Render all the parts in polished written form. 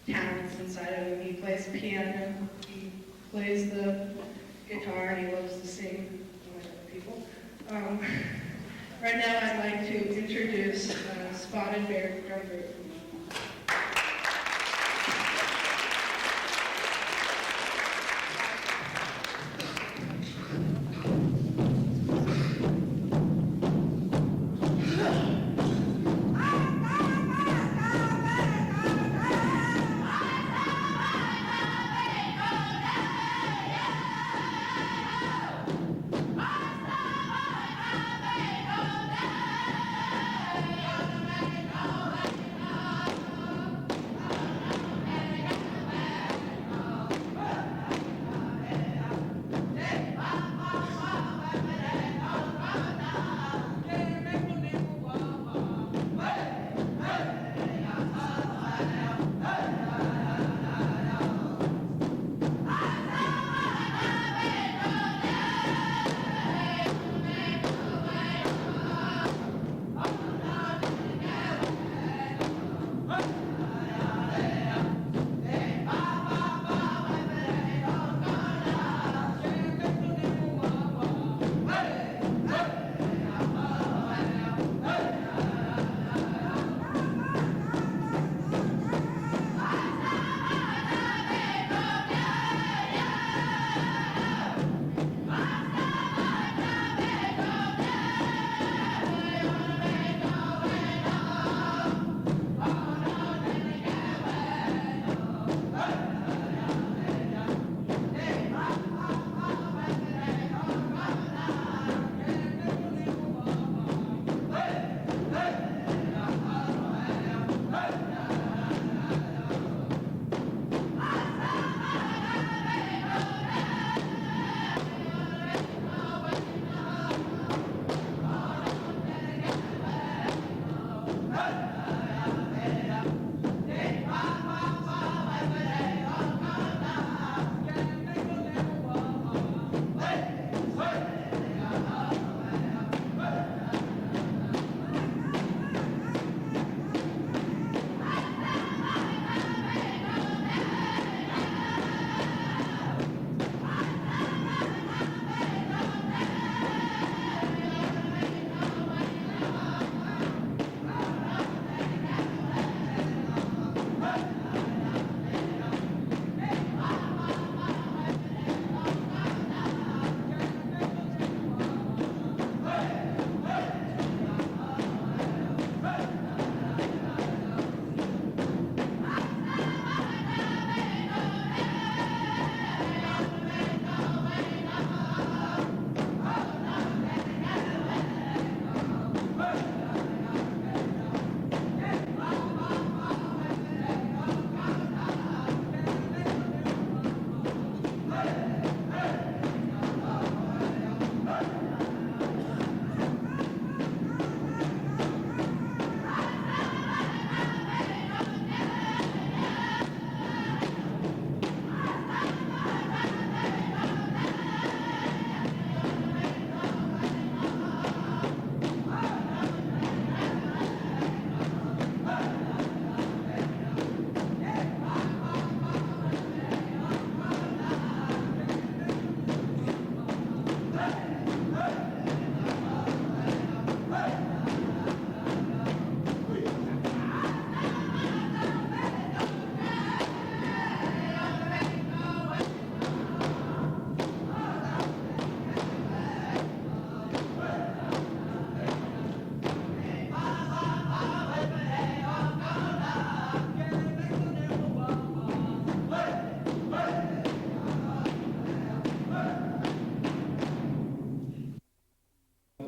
talents inside of him. He plays the piano, he plays the guitar, and he loves to sing with other people. Right now I'd like to introduce Spotted Bear Drum Group.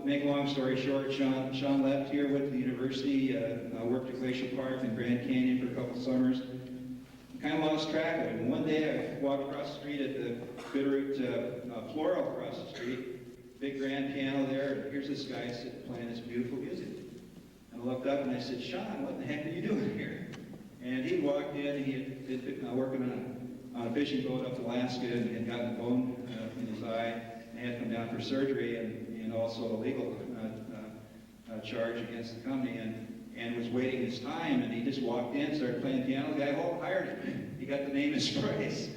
Make a long story short, Sean left here, went to the university, worked at Glacial Park and Grand Canyon for a couple summers. Kind of lost track of him. One day I walked across the street at the Bitterroot Floral across the street, big grand piano there, and here's this guy sitting playing this beautiful music. And I looked up and I said, Sean, what the heck are you doing here? And he walked in and he had been working on a fishing boat up Alaska and had gotten a bone in his eye and had come down for surgery and also a legal charge against the company. and was waiting his time, and he just walked in, started playing piano. The guy hired him. He got the name his price.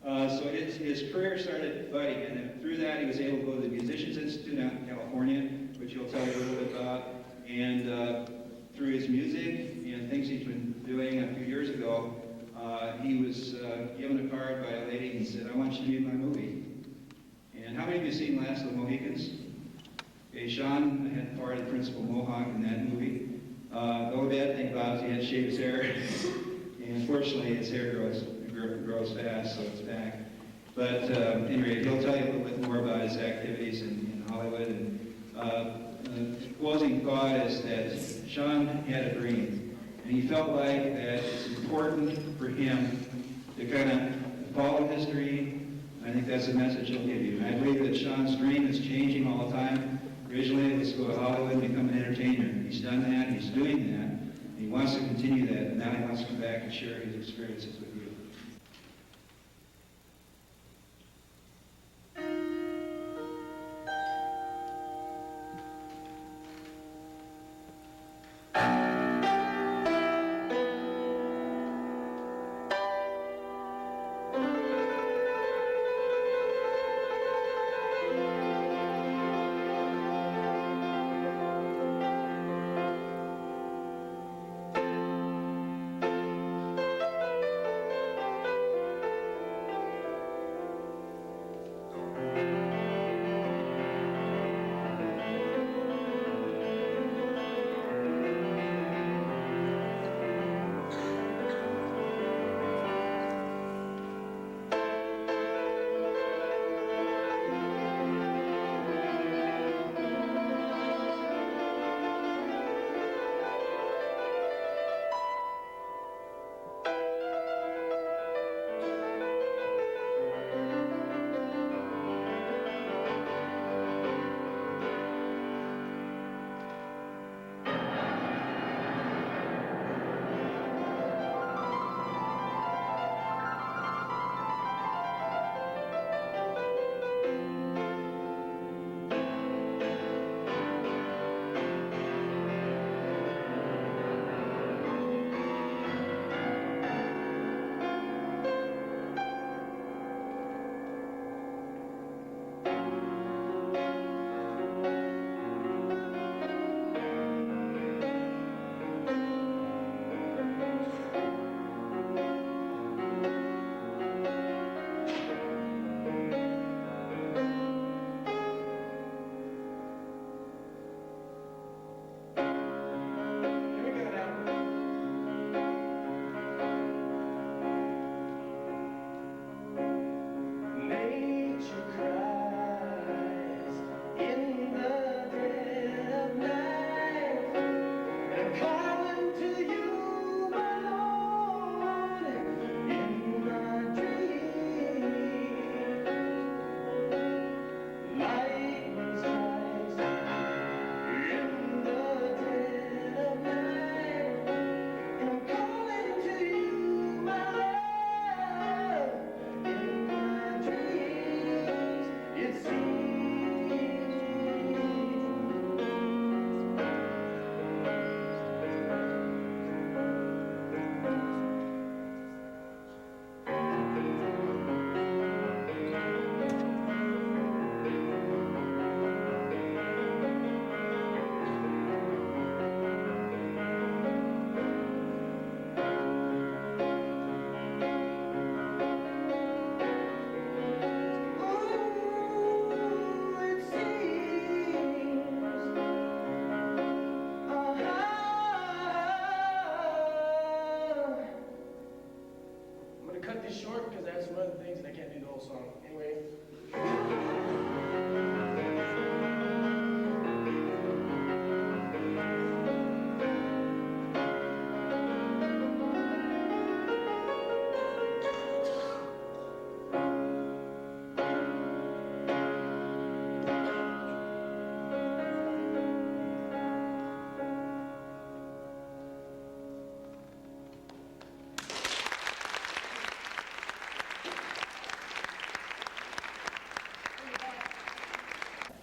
So his career started budding, and then through that he was able to go to the Musicians Institute out in California, which he'll tell you a little bit about, and through his music and things he's been doing a few years ago, he was given a card by a lady and said, "I want you to be in my movie." And how many of you have seen Last of the Mohicans? Okay, Sean had part of the principal Mohawk in that movie. The only bad thing about it is he had to shave his hair. And unfortunately, his hair grows fast, so it's back. But anyway, he'll tell you a little bit more about his activities in Hollywood. And the closing thought is that Sean had a dream, and he felt like that it's important for him to kind of follow his dream. I think that's the message he'll give you. And I believe that Sean's dream is changing all the time. Originally, it was to go to Hollywood and become an entertainer. He's done that, he's doing that, and he wants to continue that, and now he wants to come back and share his experiences with you.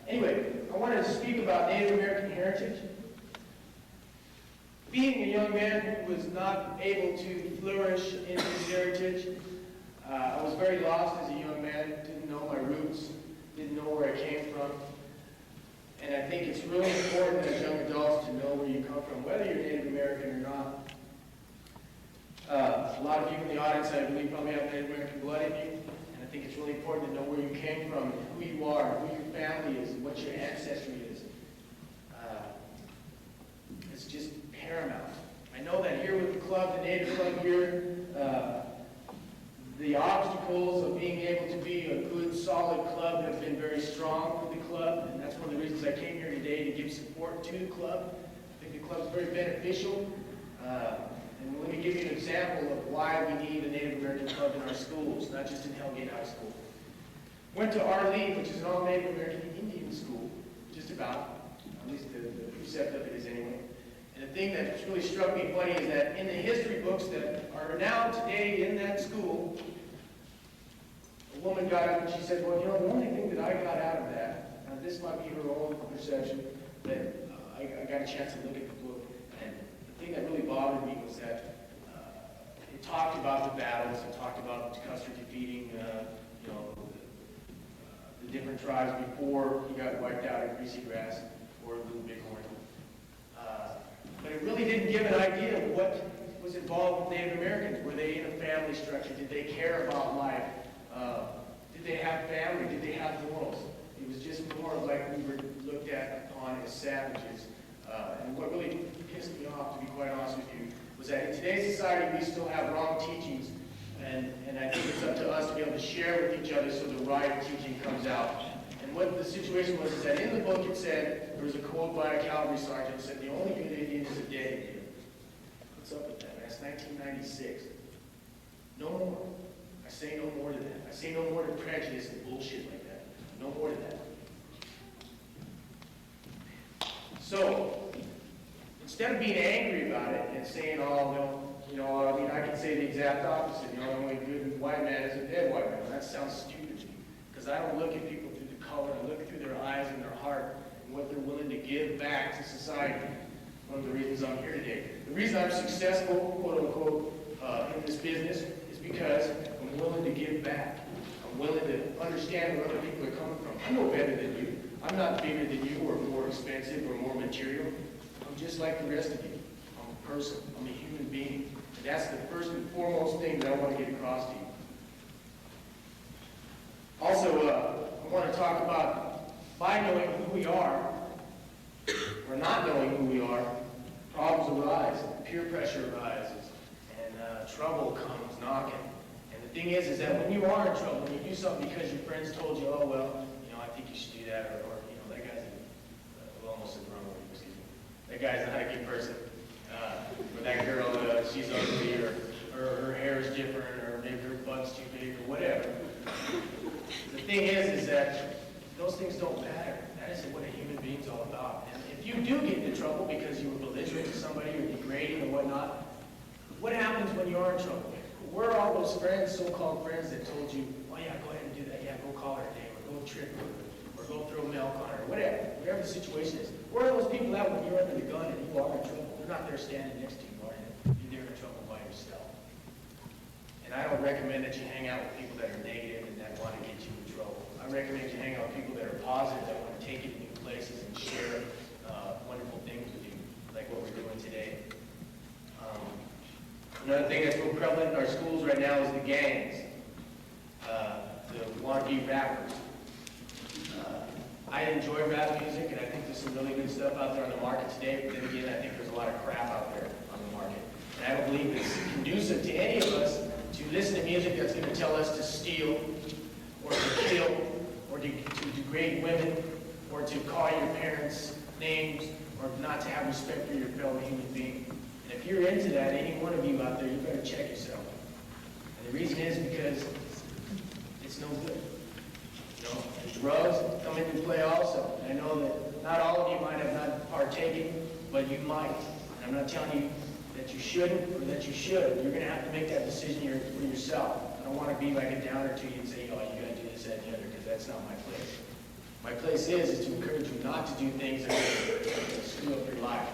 Anyway, I wanted to speak about Native American heritage. being a young man who was not able to flourish in his heritage, I was very lost as a young man, didn't know my roots, didn't know where I came from. And I think it's really important as young adults to know where you come from, whether you're Native American or not. A lot of you in the audience, I believe, probably have Native American blood in you. And I think it's really important to know where you came from, and who you are, who your family is, and what your ancestry is. It's just paramount. I know that here with the club, the Native Club here, the obstacles of being able to be a good, solid club have been very strong for the club, and that's one of the reasons I came here today, to give support to the club. I think the club is very beneficial. And let me give you an example of why we need a Native American club in our schools, not just in Hellgate High School. Went to Our League, which is an all-Native American Indian school, just about, at least the precept of it is anyway. And the thing that really struck me funny is that in the history books that are renowned today in that school, a woman got up and she said, well, you know, the only thing that I got out of that, now this might be her own perception, but I got a chance to look at the book, and the thing that really bothered me was that it talked about the battles, it talked about Custer defeating, the different tribes before he got wiped out at Greasy Grass or Little Bighorn. But it really didn't give an idea of what was involved with Native Americans. Were they in a family structure? Did they care about life? Did they have family? Did they have morals? It was just more like we were looked at upon as savages. And what really pissed me off, to be quite honest with you, was that in today's society we still have wrong teachings. And I think it's up to us to be able to share with each other so the right teaching comes out. And what the situation was is that in the book it said, there was a quote by a cavalry sergeant that said, the only good Indian is a dead Indian. What's up with that? That's 1996. No more. I say no more to that. I say no more to prejudice and bullshit like that. No more to that. So, instead of being angry about it and saying, oh, no, I can say the exact opposite. The only good white man is a dead white man. That sounds stupid to me. Because I don't look at people through the color. I look through their eyes and their heart and what they're willing to give back to society. One of the reasons I'm here today. The reason I'm successful, quote unquote, in this business is because I'm willing to give back. I'm willing to understand where other people are coming from. I'm no better than you. I'm not bigger than you or more expensive or more material. I'm just like the rest of you. I'm a person. I'm a human being. And that's the first and foremost thing that I want to get across to you. Also, I want to talk about by knowing who we are, or not knowing who we are, problems arise, peer pressure arises, and trouble comes knocking. And the thing is that when you are in trouble, when you do something because your friends told you, oh, well, I think you should do that, or that guy's almost a drummer, excuse me. That guy's not a good person. Or that girl, she's ugly, or her hair is different, or maybe her butt's too big, or whatever. The thing is that those things don't matter. That isn't what a human being's all about. And if you do get into trouble because you were belligerent to somebody or degrading or whatnot, what happens when you are in trouble? Where are all those friends, so-called friends, that told you, oh yeah, go ahead and do that. Yeah, go call her a name, or go trip her, or go throw milk on her, or whatever the situation is. Where are those people at when you're under the gun and you are in trouble? They're not there standing next to you, are they? You're there in trouble by yourself. And I don't recommend that you hang out with people that are negative and that want to get you in trouble. I recommend you hang out with people that are positive, that want to take you to new places and share wonderful things with you, like what we're doing today. Another thing that's real prevalent in our schools right now is the gangs, the wannabe rappers. I enjoy rap music, and I think there's some really good stuff out there on the market today, but then again, I think there's a lot of crap out there on the market. And I don't believe it's conducive to any of us to listen to music that's going to tell us to steal, or to kill, or to degrade women, or to call your parents names, or not to have respect for your fellow human being. And if you're into that, any one of you out there, you better check yourself. And the reason is because it's no good. And drugs come into play also. And I know that not all of you might have not partaken, but you might. And I'm not telling you that you shouldn't or that you should. You're going to have to make that decision for yourself. I don't want to be like a downer to you and say, oh, you got to do this, that, and the other, because that's not my place. My place is to encourage you not to do things that are going to screw up your life.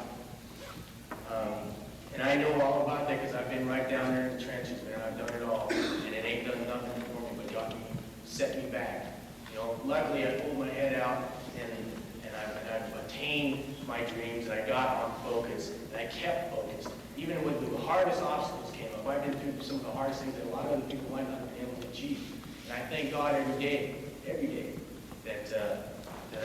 And I know all about that because I've been right down there in the trenches, man. I've done it all. And it ain't done nothing for me but got me, set me back. You know, luckily I pulled my head out and I've attained my dreams and I got on focus and I kept focused. Even when the hardest obstacles came up, I've been through some of the hardest things that a lot of other people might not have been able to achieve. And I thank God every day, that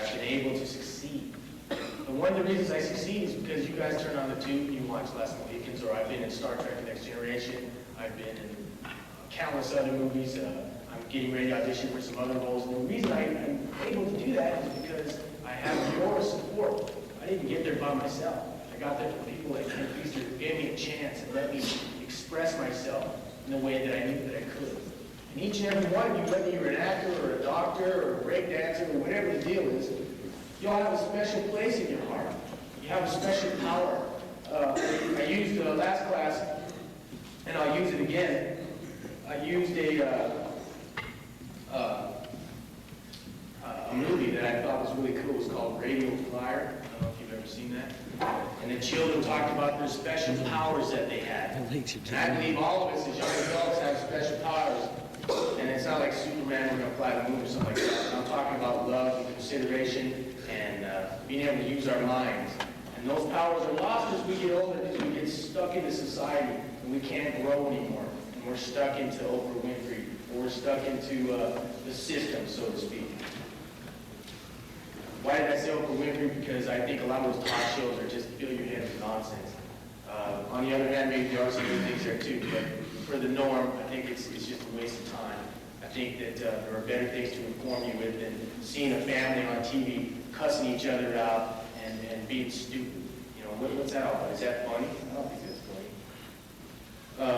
I've been able to succeed. And one of the reasons I succeed is because you guys turn on the tube and you watch Last Mohicans, or I've been in Star Trek: The Next Generation, I've been in countless other movies, I'm getting ready to audition for some other roles. And the reason I'm able to do that is because I have your support. I didn't get there by myself. I got there from people like Ken Feaster who gave me a chance and let me express myself in the way that I knew that I could. And each and every one of you, whether you're an actor or a doctor or a break dancer or whatever the deal is, you all have a special place in your heart. You have a special power. I used last class, and I'll use it again. I used a movie that I thought was really cool. It was called Radio Flyer. I don't know if you've ever seen that. And the children talked about their special powers that they had. And I believe all of us as young adults have special powers. And it's not like Superman, we're going to fly the moon or something like that. I'm talking about love and consideration and being able to use our minds. And those powers are lost as we get older because we get stuck into society and we can't grow anymore. And we're stuck into Oprah Winfrey, or we're stuck into the system, so to speak. Why did I say Oprah Winfrey? Because I think a lot of those talk shows are just fill your head with nonsense. On the other hand, maybe there are some good things there too, but for the norm, I think it's just a waste of time. I think that there are better things to inform you with than seeing a family on TV cussing each other out and being stupid. You know, what's that all about? Is that funny? I don't think that's funny.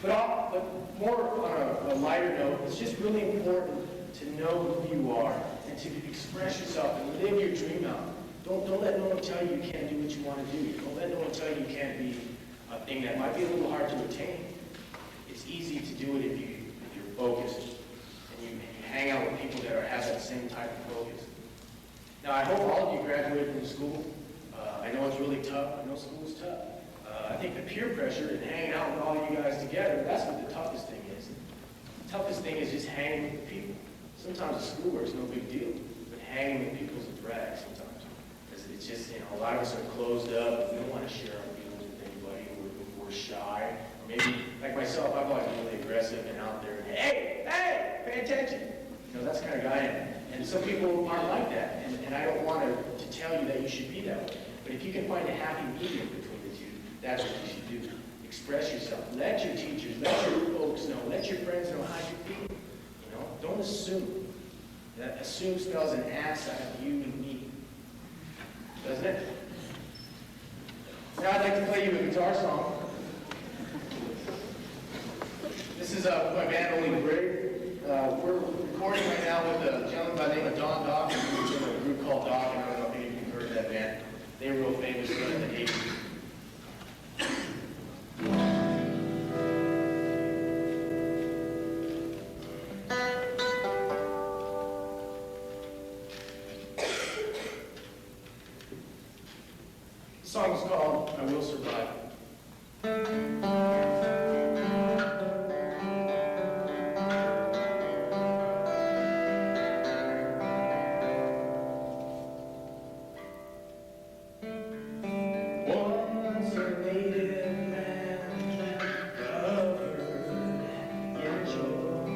But more on a lighter note, it's just really important to know who you are and to express yourself and live your dream out. Don't let no one tell you you can't do what you want to do. Don't let no one tell you you can't be a thing that might be a little hard to attain. It's easy to do it if you're focused and you hang out with people that have that same type of focus. Now, I hope all of you graduate from school. I know it's really tough. I know school is tough. I think the peer pressure and hanging out with all of you guys together, that's what the toughest thing is. The toughest thing is just hanging with people. Sometimes the schoolwork's no big deal, but hanging with people's a drag sometimes. Because it's just, you know, a lot of us are closed up. We don't want to share our feelings with anybody. We're shy. Or maybe, like myself, I've always been really aggressive and out there. Hey, pay attention. You know, that's the kind of guy I am. And some people aren't like that. And I don't want to tell you that you should be that way. But if you can find a happy medium between the two, that's what you should do. Express yourself. Let your teachers, let your folks know, let your friends know how you feel. You know, don't assume. That assume spells an ass out of you and me. Doesn't it? Now I'd like to play you a guitar song. This is my band Only Brave. We're recording right now with a gentleman by the name of Don Doc, who's in a group called Doc, and I don't know if any of you have heard of that band. They were real famous in the 80s. The song is called I Will Survive. Once a native land covered in joy,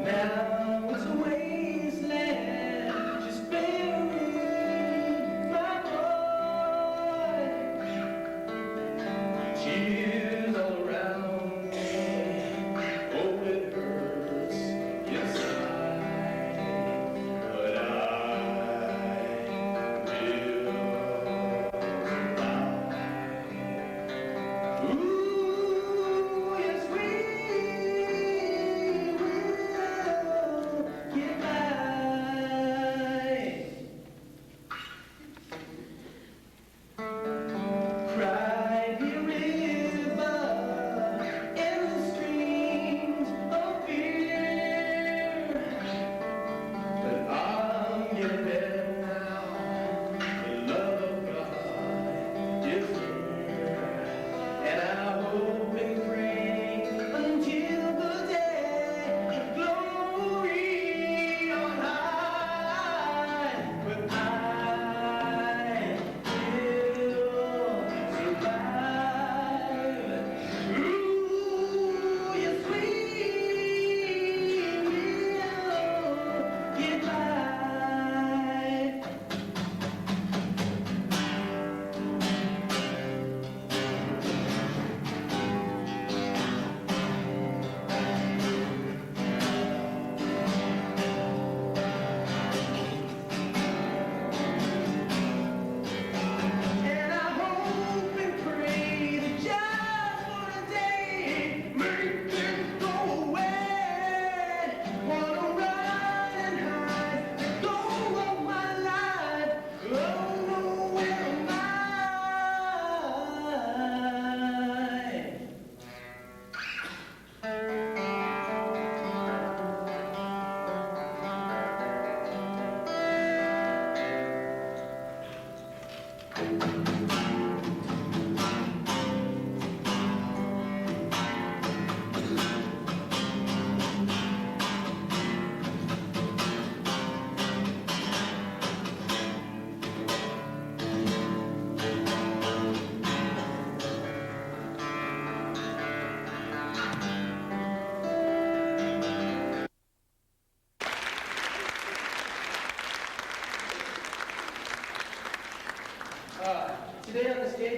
now it's a wasteland just bearing my boy.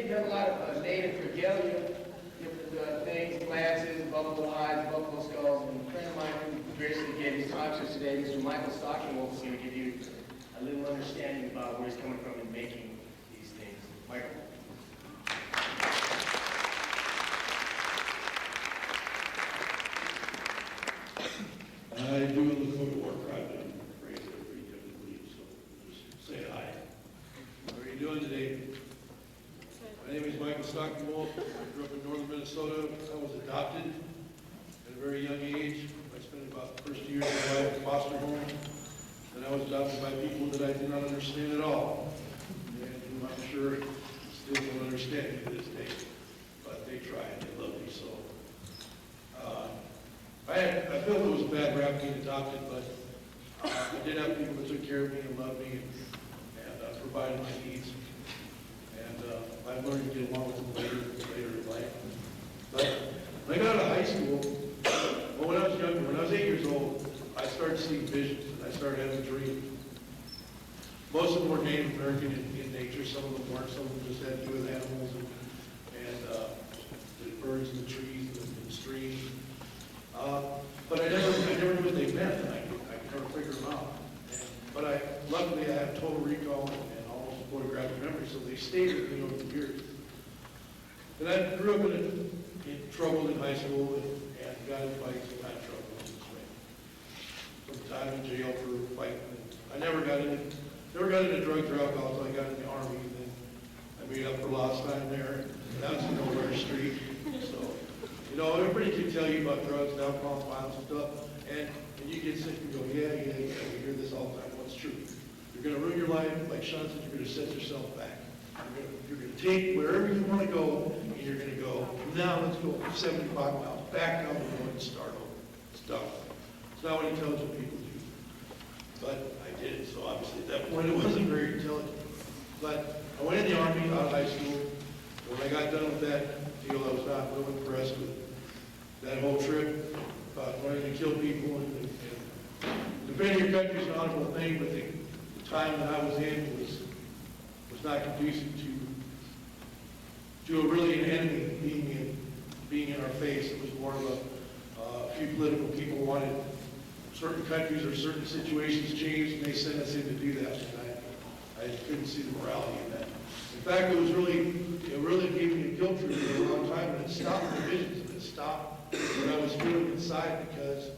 you have a lot of native regalia, different things, lances, buffalo hides, buffalo skulls, and a friend of mine who graciously gave his talk to us today, Mr. Michael Stockenwolf, is going to give you a little understanding about where he's coming from in making these things. Michael? I do in the Dakota War Tribe, and I'm raised there pretty differently, so just say hi. How are you doing today? My name is Michael Stockenwolf. I grew up in northern Minnesota. I was adopted at a very young age. I spent about the first years of my life in foster home. Then I was adopted by people that I did not understand at all. And who I'm sure still don't understand me to this day. But they try and they love me so. I felt it was a bad rap being adopted, but I did have people that took care of me and loved me and provided my needs. And I've learned to get along with them later in life. But when I got out of high school, well, when I was younger, when I was 8 years old, I started seeing visions and I started having dreams. Most of them were Native American in nature. Some of them weren't. Some of them just had to do with animals and the birds and the trees and the streams. But I never knew what they meant, and I could never figure them out. But luckily I have total recall and almost a photographic memory, so they stayed with me over the years. And I grew up in trouble in high school and got in fights and got in trouble in this way. Some time in jail for fighting. I never got into drugs or alcohol until I got in the Army, and then I made up for lost time there. And that was in nowhere street. So, you know, everybody can tell you about drugs and alcohol and violence and stuff, and you get sick and go, yeah, we hear this all the time. What's true? You're going to ruin your life. Like Sean said, you're going to set yourself back. You're going to take wherever you want to go, and you're going to go, now let's go 75 miles, back down the road and start over. It's dumb. It's not what intelligent people do. But I did it, so obviously at that point it wasn't very intelligent. But I went in the Army out of high school. When I got done with that deal, I was not real impressed with that whole trip about wanting to kill people. And defending your country is an honorable thing, but the time that I was in was not conducive to really an enemy being in our face. It was more of a few political people wanted certain countries or certain situations changed, and they sent us in to do that. And I couldn't see the morality in that. In fact, it really gave me a guilt trip for a long time, and it stopped the visions, and it stopped what I was feeling inside, because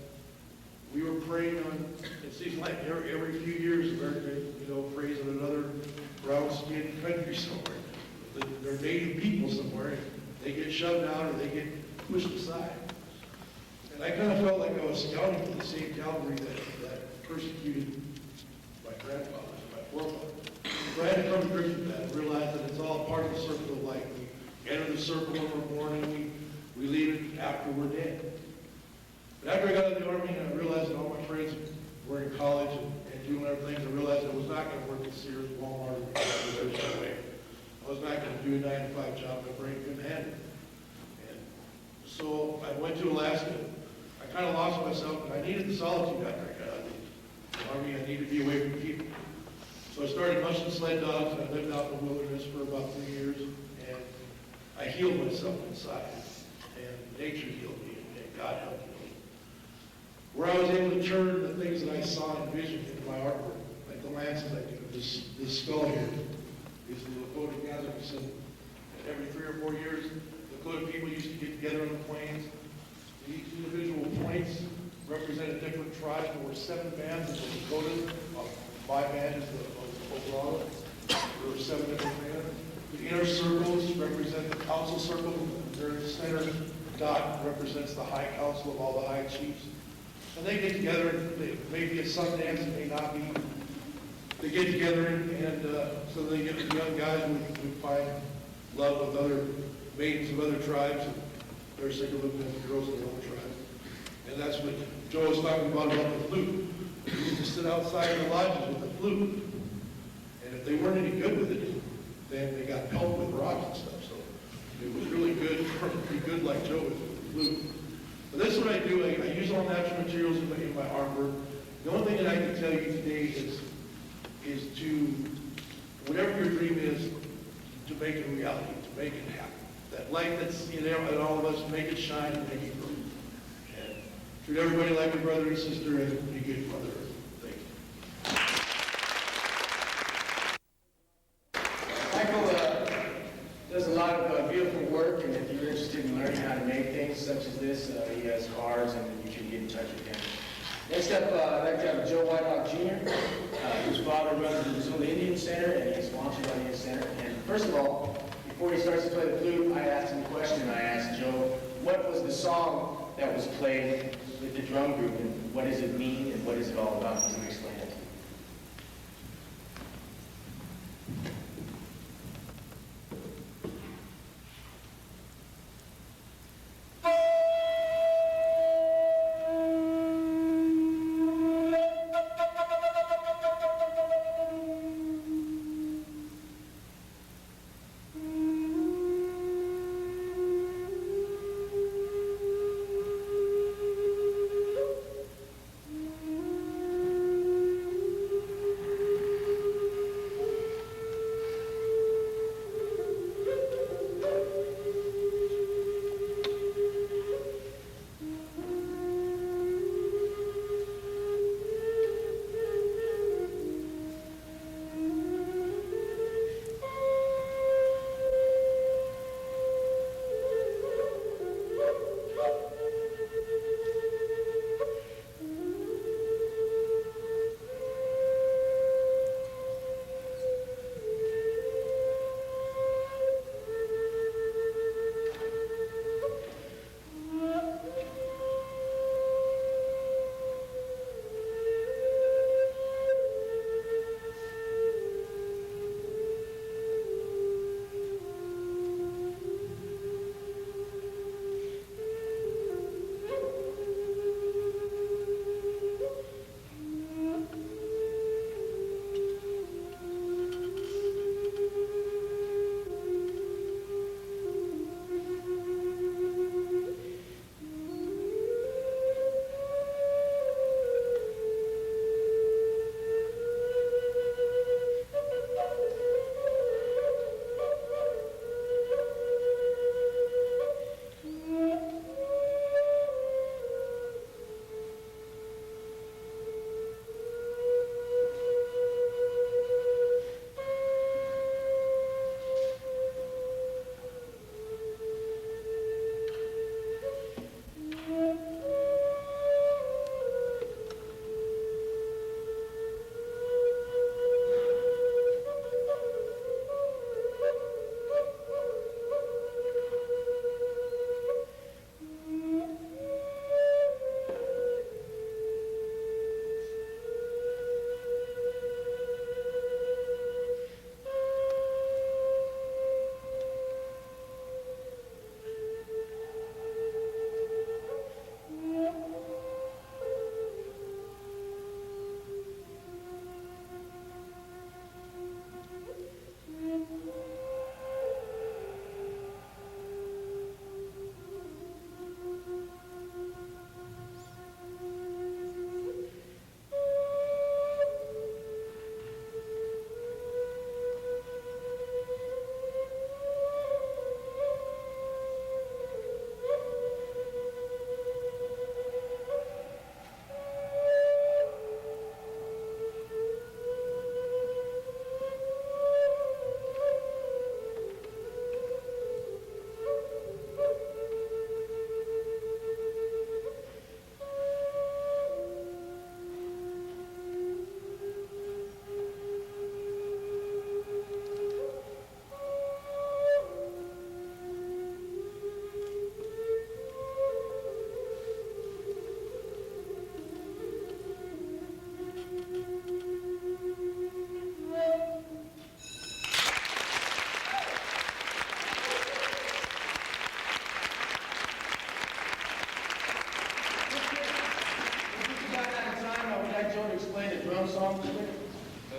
we were preying on, it seems like every few years, America, preys on another brown-skinned country somewhere. They're native people somewhere, and they get shoved out or they get pushed aside. And I kind of felt like I was scouting for the same cavalry that persecuted my grandfathers, my forefathers. So I had to come to grips with that and realize that it's all part of the circle of life. We enter the circle when we're born, and we leave it after we're dead. But after I got out of the Army and I realized that all my friends were in college and doing other things, I realized I was not going to work at Sears, Walmart, or whatever that way. I was not going to do a 9-to-5 job. My brain couldn't handle it. And so I went to Alaska. I kind of lost myself, and I needed the solitude after I got out of the Army. I needed to be away from people. So I started mushing sled dogs, and I lived out in the wilderness for about 3 years, and I healed myself inside, and nature healed me, and God helped me. Where I was able to turn the things that I saw in vision into my artwork, like the lances I do. This skull here is the Lakota gathering. And every 3 or 4 years, Lakota people used to get together on the plains. Each individual points represent a different tribe. There were 7 bands of the Dakotas. My band is the overall. There were 7 different bands. The inner circles represent the council circle. The very center dot represents the high council of all the high chiefs. And they get together, and maybe a Sundance, it may not be. They get together, and so they get the young guys who find love with other maidens of other tribes, and they're sick of looking at the girls of their own tribe. And that's what Joe was talking about the flute. They used to sit outside in the lodges with the flute. And if they weren't any good with it, then they got pelted with rocks and stuff. So it was really good, pretty good like Joe was with the flute. But that's what I do. I use all natural materials in my artwork. The only thing that I can tell you today is to, whatever your dream is, to make it a reality, to make it happen. That light that's in all of us, make it shine and make it grow. And treat everybody like a brother and sister and be good for Mother Earth. Thank you. Michael does a lot of beautiful work, and if you're interested in learning how to make things such as this, he has cards, and you can get in touch with him. Next up, I'd like to have Joe Whitehawk Jr., whose father runs the Missoula Indian Center, and he's sponsored by the Indian Center. And first of all, before he starts to play the flute, I asked him a question. I asked Joe, what was the song that was played with the drum group, and what does it mean, and what is it all about? He's going to explain it to you.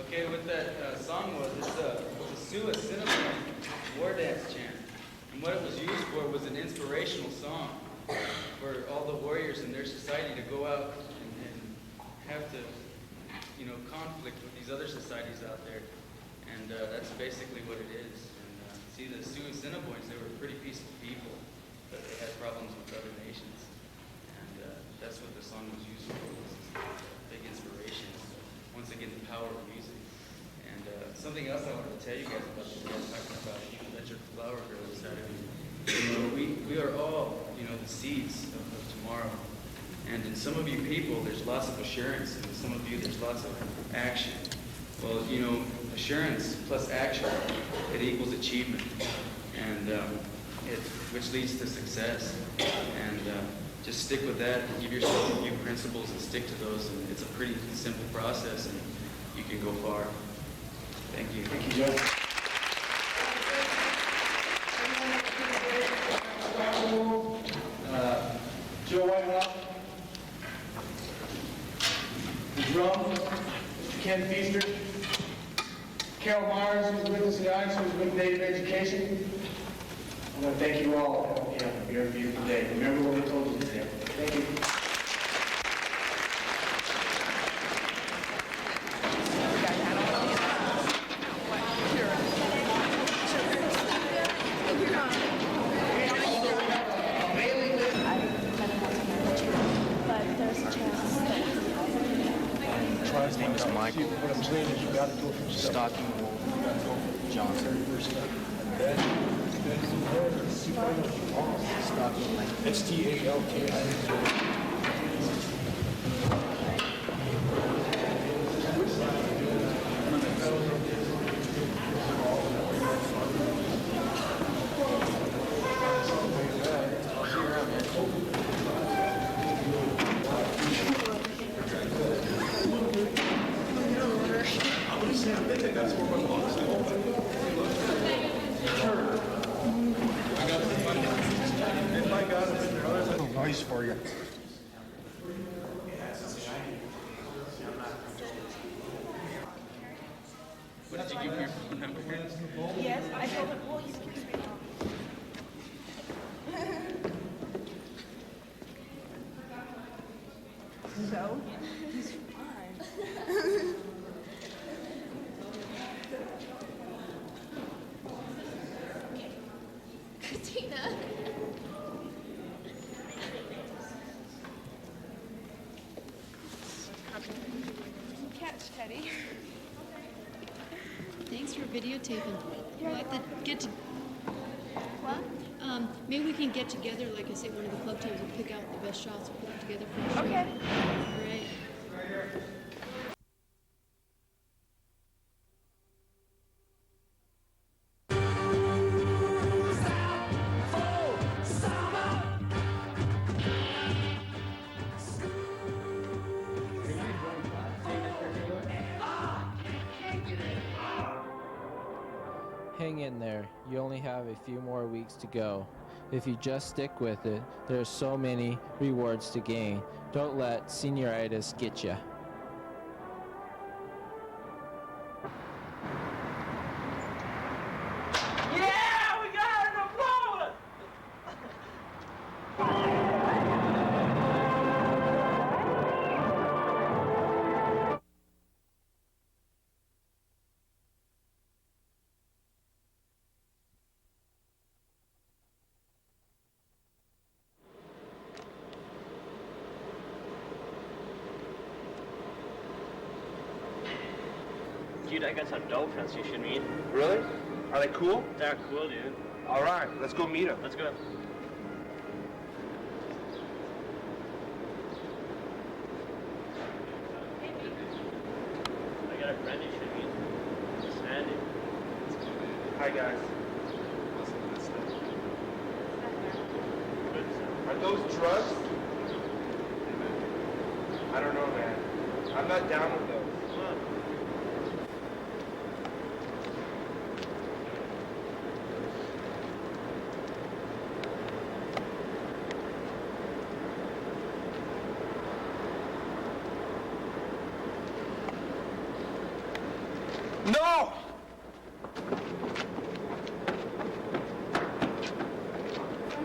Okay, what that song was, it's a Sioux Cinnamon war dance chant. And what it was used for was an inspirational song for all the warriors in their society to go out and have to, you know, conflict with these other societies out there. And that's basically what it is. And See, the Sioux Assiniboines, they were pretty peaceful people, but they had problems with other nations. And that's what the song was used for, was a big inspiration. Once again, the power of music. And something else I wanted to tell you guys about, you guys talking about Let Your Flower Grow Saturday. You know, we are all, you know, the seeds of tomorrow. And in some of you people, there's lots of assurance, and in some of you, there's lots of action. Well, you know, assurance plus action, it equals achievement, and which leads to success. And just stick with that, give yourself a few principles and stick to those, and it's a pretty simple process, and you can go far. Thank you. Thank you, Joe. Joe Whitehouse. The drum, Mr. Ken Feaster. Carol Myers, who's with us tonight, who's with Native Education. I want to thank you all for your beautiful day. Remember what we told you today. Thank you. His name is Michael. What I'm saying is you got to go from Stocking Johnson. STALKI. Nice for you. What did you give me your phone number? Yes, I told him, well, you can speak on. So? He's fine. Christina. Catch, Teddy. Thanks for videotaping. We'll have to get to. What? Maybe we can get together, like I say, one of the club times and pick out the best shots and put them together for the show. Okay. All right. Hang in there. You only have a few more weeks to go. If you just stick with it, there are so many rewards to gain. Don't let senioritis get you. Yeah, we got it! I'm blowing! Dude, I got some dope friends you should meet. Really? Are they cool? They're cool, dude. All right, let's go meet them. Let's go. I got a friend you should meet. It's Andy. Hi, guys. Are those drugs? I don't know, man. I'm not down with those. Come on. No!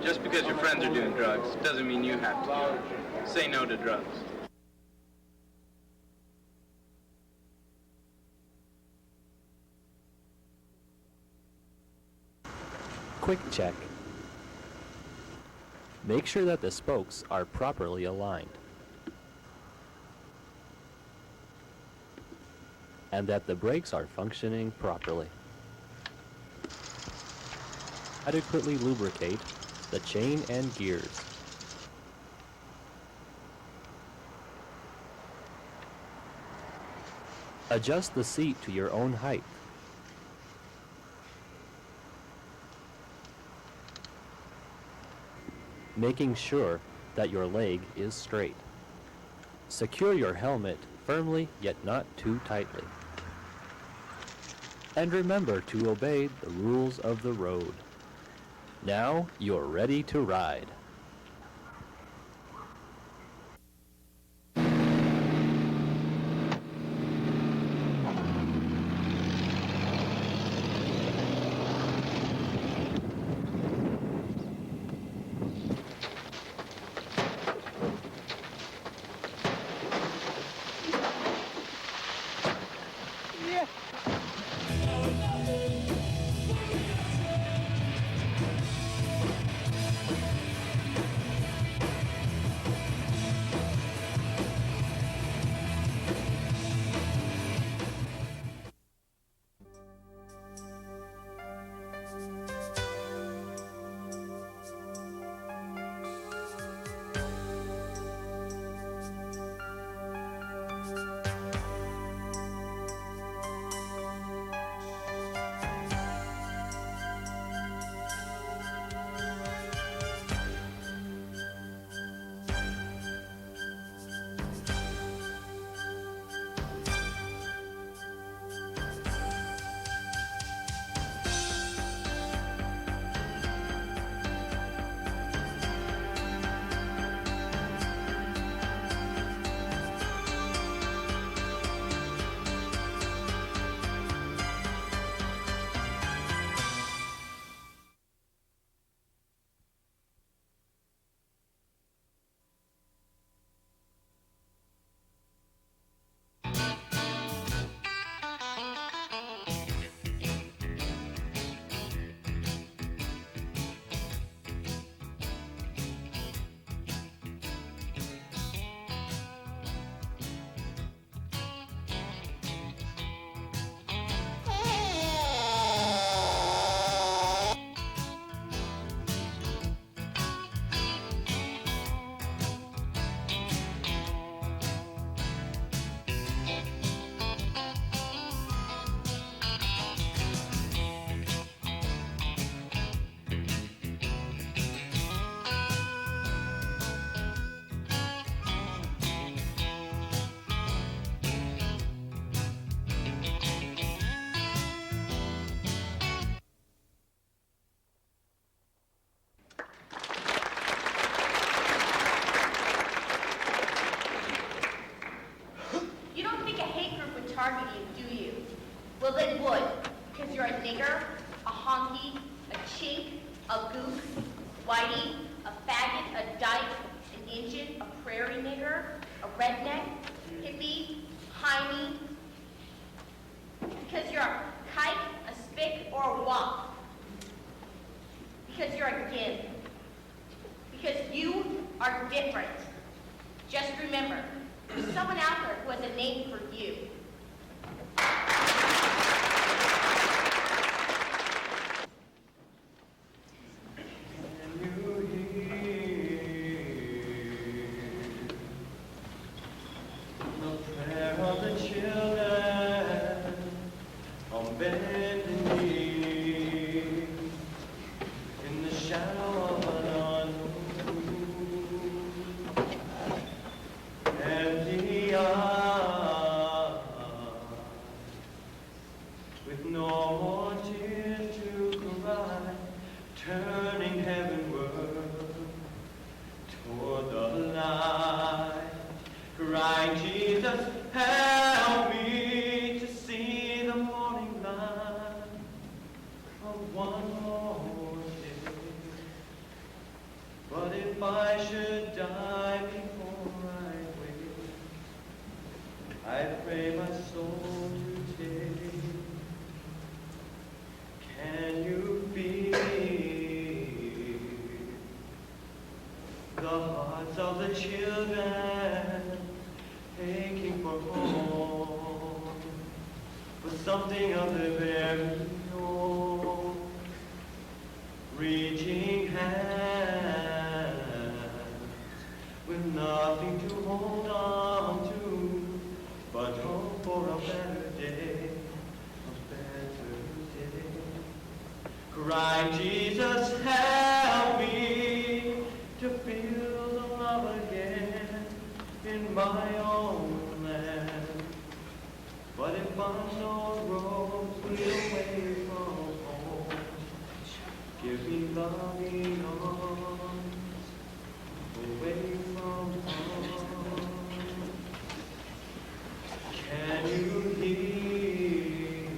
Just because your friends are doing drugs doesn't mean you have to. Say no to drugs. quick check. Make sure that the spokes are properly aligned and that the brakes are functioning properly. Adequately lubricate the chain and gears. Adjust the seat to your own height. Making sure that your leg is straight. Secure your helmet firmly yet not too tightly. And remember to obey the rules of the road. Now you're ready to ride. You don't think a hate group would target you, do you? Well, it would, because you're a nigger, a honky, a chink, a gook, whitey, a faggot, a dyke, an Injun, a prairie nigger, a redneck, hippie, hiney. Because you're a kike, a spick, or a wop. Because you're a gin. Because you are different. Just remember, there's someone out there who has a name for you. Can you be The hearts of the children aching for home, for something of their very own, reaching hands with nothing to hold on to, but hope for a better day, a better day. Cry, Jesus, help me to feel the love again in my own land. But if I'm no roads lead away from home, give me loving arms away from home. Can you hear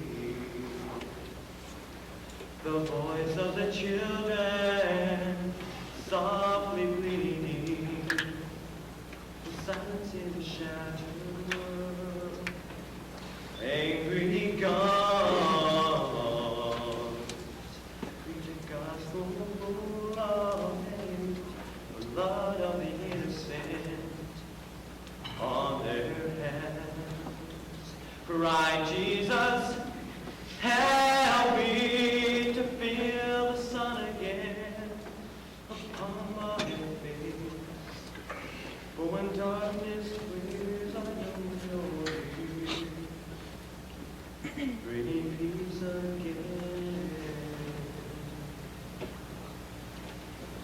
the voice of the children softly pleading? The silence in the shadow, angry gods, preach a gospel full of hate, the blood of the innocent on their hands. Cry, Jesus, help me to feel the sun again upon my face. For when darkness clears, I know you're here, bringing peace again.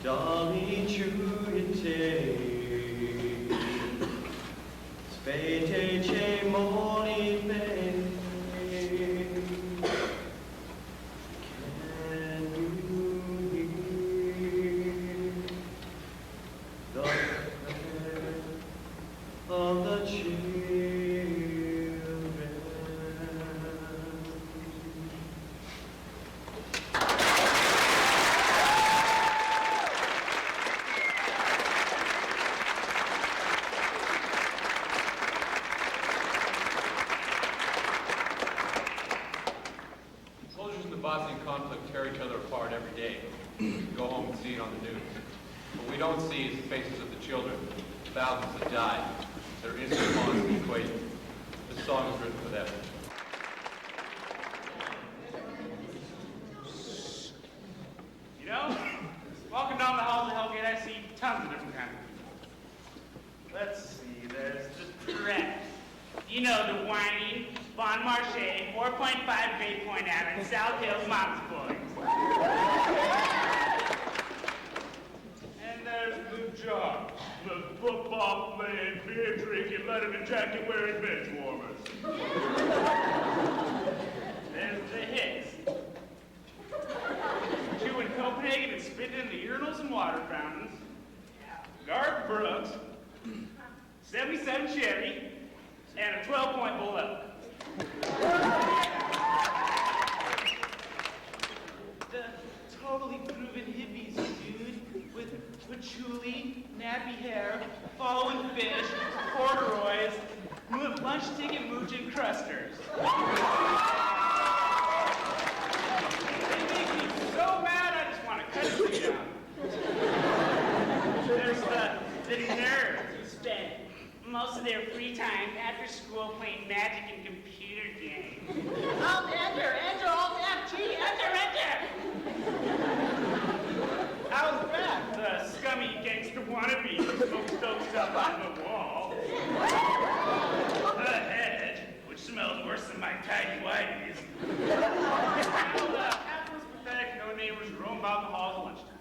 Darling, true te, spete ce moli me. Can you hear the prayer of the children? Soldiers in the Bosnian conflict tear each other apart every day. Go home and see it on the news. What we don't see is the faces of the children, thousands that died. There is no pawns in the equation. This song was written for them. You know, walking down the halls of Hellgate, I see tons of different kinds of people. Let's see, there's the Tourette. You know, the whiny, Bon Marché, 4.5 Bay Point Island, South Hills Mom's Boys. And there's the Jock, the football playing, beer drinking, leather jacket wearing bench warmers. There's the Hicks. Chewing Copenhagen and spitting in the urinals and water fountains. Garth Brooks, 77 Chevy, and a 12-point bullet. The totally proven hippies, dude, with patchouli, nappy hair, following fish, corduroys, lunch ticket mooching crusters. They make me so mad I just want to cut them down. There's the nerds who spend most of their free time after school playing magic and computer games. Enter, Alt-F-G, enter! How's that? The scummy gangster wannabe who smokes dope stuff on the wall. The hedge, which smells worse than my tidy whities. Half those pathetic no neighbors roam about the halls at lunchtime.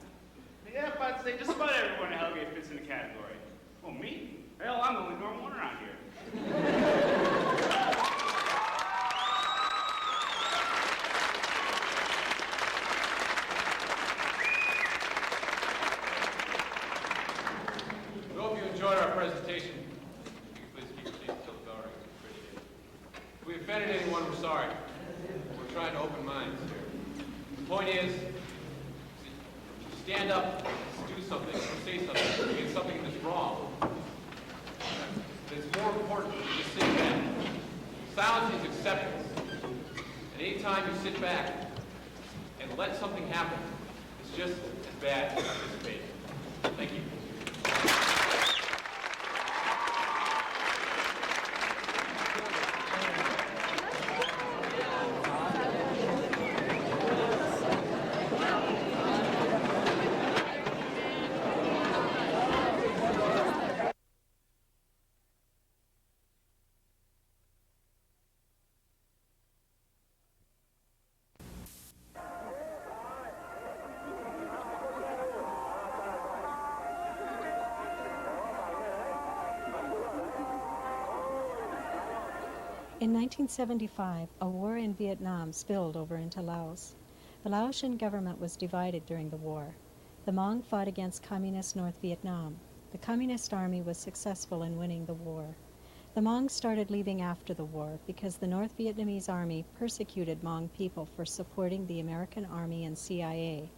Yeah, I'd say just about everyone in Hellgate fits in the category. Well, me? Hell, I'm the only normal one around here. We hope you enjoyed our presentation. If you could please keep your seats until the bell rings. Appreciate it. If we offended anyone, we're sorry. We're trying to open minds here. The point is, stand up, do something, or say something against something that's wrong. It's more important to just sit back. Silence is acceptance. And anytime you sit back and let something happen, it's just as bad as participating. Thank you. In 1975, a war in Vietnam spilled over into Laos. The Laotian government was divided during the war. The Hmong fought against Communist North Vietnam. The Communist Army was successful in winning the war. The Hmong started leaving after the war because the North Vietnamese Army persecuted Hmong people for supporting the American Army and CIA.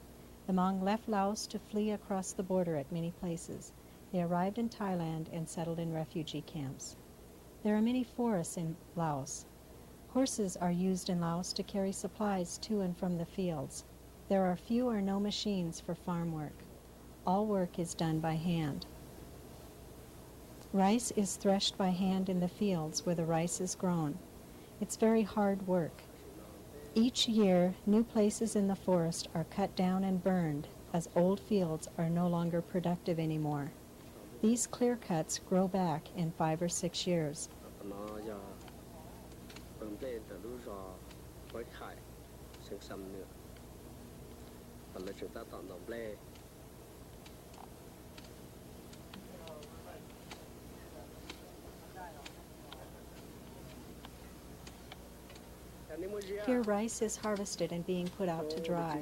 The Hmong left Laos to flee across the border at many places. They arrived in Thailand and settled in refugee camps. There are many forests in Laos. Horses are used in Laos to carry supplies to and from the fields. There are few or no machines for farm work. All work is done by hand. Rice is threshed by hand in the fields where the rice is grown. It's very hard work. Each year, new places in the forest are cut down and burned, as old fields are no longer productive anymore. These clear cuts grow back in 5 or 6 years. Here rice is harvested and being put out to dry.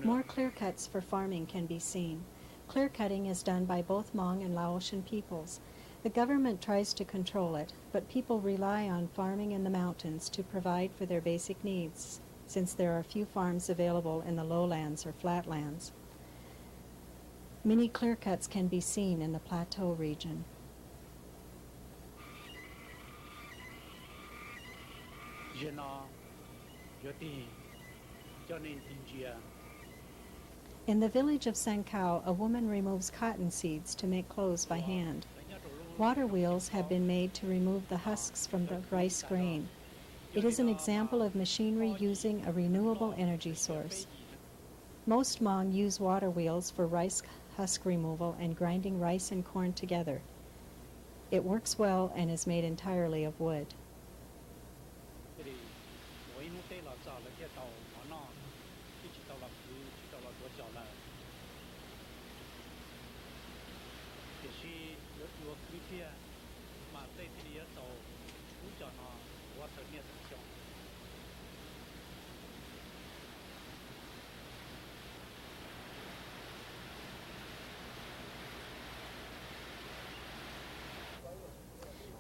More clear cuts for farming can be seen. Clear cutting is done by both Hmong and Laotian peoples. The government tries to control it, but people rely on farming in the mountains to provide for their basic needs, since there are few farms available in the lowlands or flatlands. Many clear cuts can be seen in the plateau region. In the village of Sankau, a woman removes cotton seeds to make clothes by hand. Water wheels have been made to remove the husks from the rice grain. It is an example of machinery using a renewable energy source. Most Hmong use water wheels for rice husk removal and grinding rice and corn together. It works well and is made entirely of wood.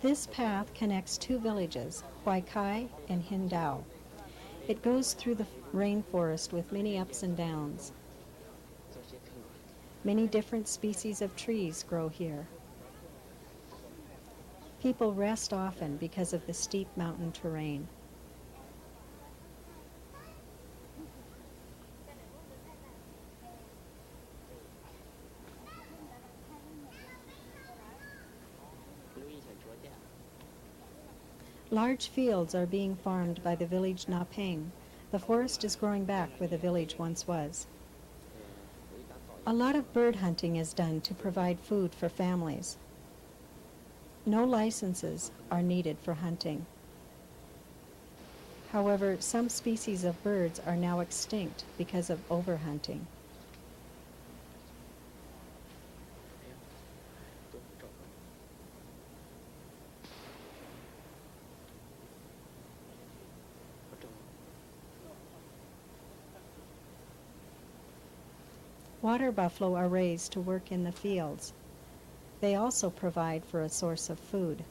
This path connects two villages, Huai Kai and Hin Dao. It goes through the rainforest with many ups and downs. Many different species of trees grow here. People rest often because of the steep mountain terrain. Large fields are being farmed by the village Na Peng. The forest is growing back where the village once was. A lot of bird hunting is done to provide food for families. No licenses are needed for hunting. However, some species of birds are now extinct because of overhunting. Water buffalo are raised to work in the fields. They also provide for a source of food.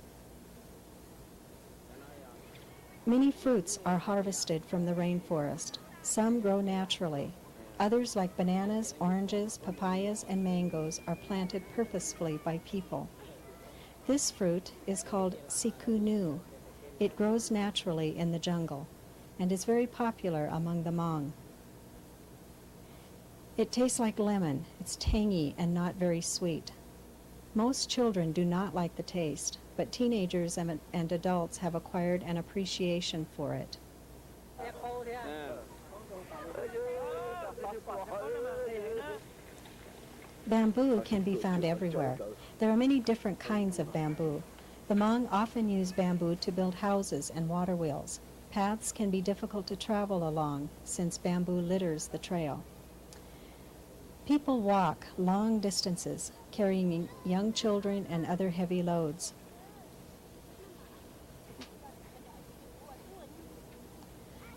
Many fruits are harvested from the rainforest. Some grow naturally. Others, like bananas, oranges, papayas, and mangoes, are planted purposefully by people. This fruit is called sikunu. It grows naturally in the jungle and is very popular among the Hmong. It tastes like lemon. It's tangy and not very sweet. Most children do not like the taste, but teenagers and adults have acquired an appreciation for it. Bamboo can be found everywhere. There are many different kinds of bamboo. The Hmong often use bamboo to build houses and water wheels. Paths can be difficult to travel along since bamboo litters the trail. People walk long distances, carrying young children and other heavy loads.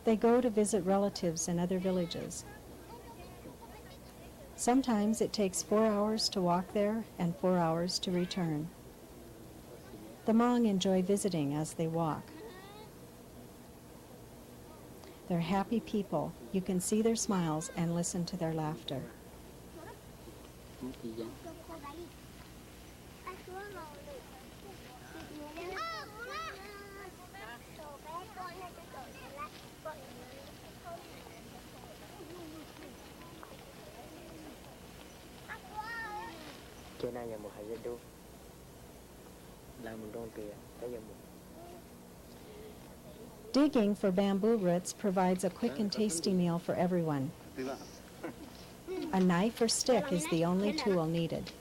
They go to visit relatives in other villages. Sometimes it takes 4 hours to walk there and 4 hours to return. The Hmong enjoy visiting as they walk. They're happy people. You can see their smiles and listen to their laughter. Digging for bamboo roots provides a quick and tasty meal for everyone. A knife or stick is the only tool needed.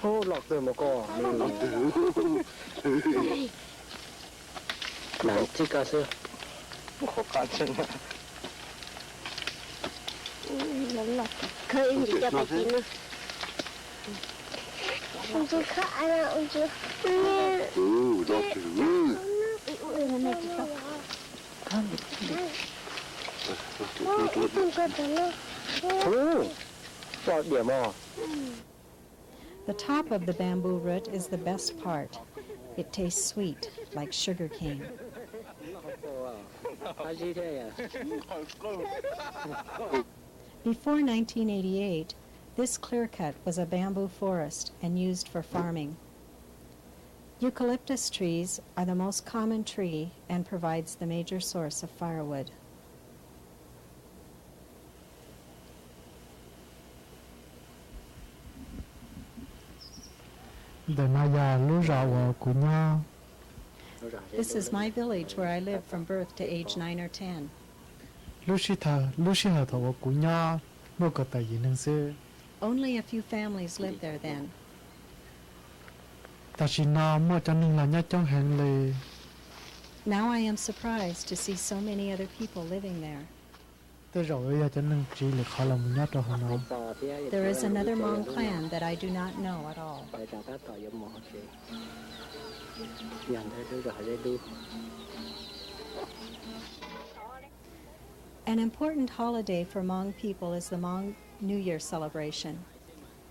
Ô, lọt từ một cò. Này, chỉ cả sư. Khó khăn chân. lọt khơi em chỉ cho bà chị nữa. Ông chưa khá là ông chưa. Đó chữ. Này chị sao? Không có nữa. Cho điểm à. The top of the bamboo root is the best part. It tastes sweet, like sugar cane. Before 1988, this clear cut was a bamboo forest and used for farming. Eucalyptus trees are the most common tree and provides the major source of firewood. This is my village where I lived from birth to age 9 or 10. Only a few families lived there then. Now I am surprised to see so many other people living there. There is another Hmong clan that I do not know at all. An important holiday for Hmong people is the Hmong New Year celebration.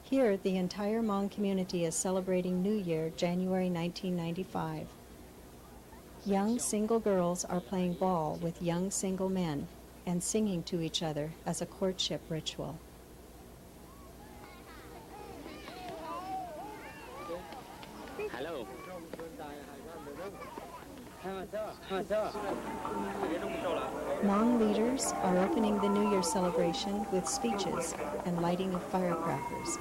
Here, the entire Hmong community is celebrating New Year, January 1995. Young single girls are playing ball with young single men and singing to each other as a courtship ritual. Hello. Hmong leaders are opening the New Year celebration with speeches and lighting of firecrackers.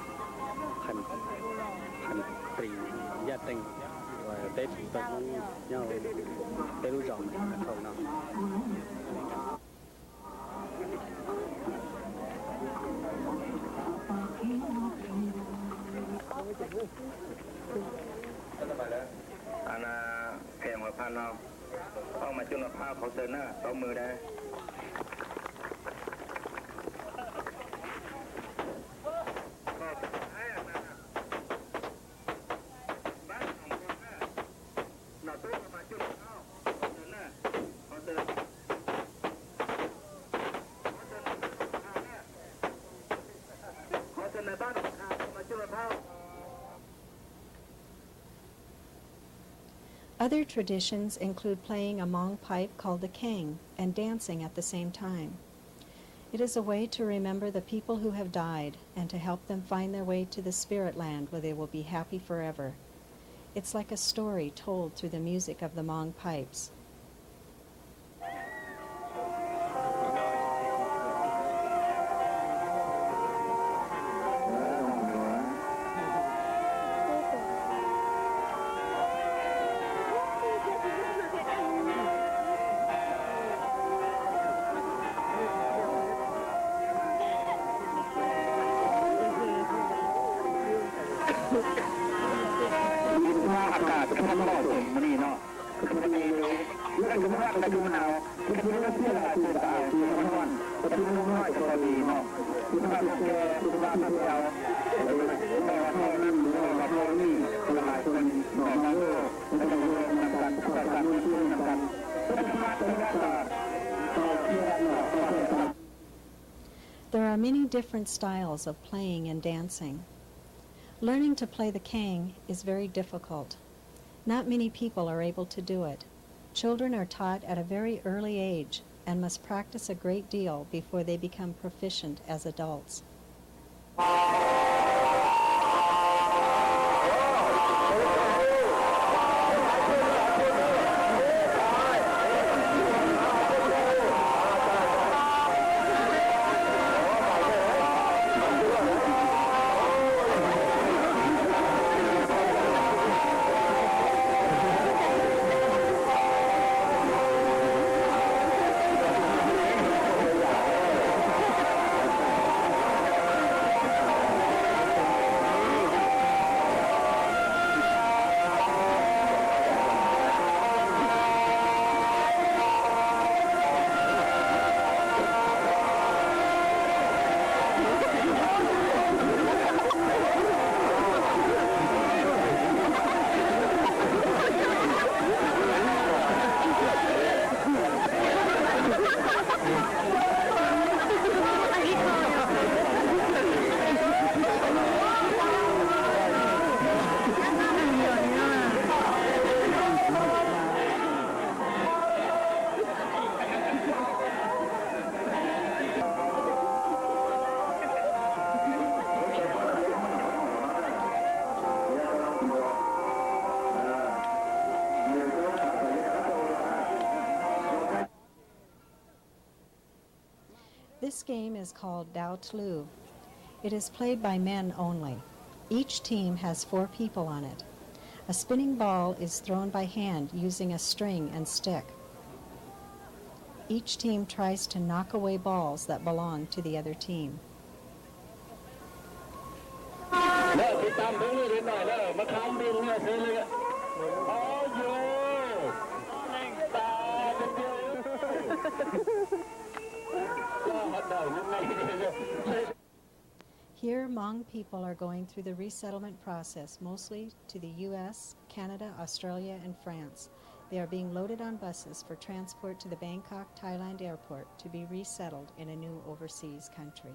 Other traditions include playing a Hmong pipe called the kang and dancing at the same time. It is a way to remember the people who have died and to help them find their way to the spirit land where they will be happy forever. It's like a story told through the music of the Hmong pipes. There are many different styles of playing and dancing. Learning to play the kang is very difficult. Not many people are able to do it. Children are taught at a very early age and must practice a great deal before they become proficient as adults. This game is called Dao Tlu. It is played by men only. Each team has 4 people on it. A spinning ball is thrown by hand using a string and stick. Each team tries to knock away balls that belong to the other team. Here, Hmong people are going through the resettlement process, mostly to the U.S., Canada, Australia, and France. They are being loaded on buses for transport to the Bangkok, Thailand airport to be resettled in a new overseas country.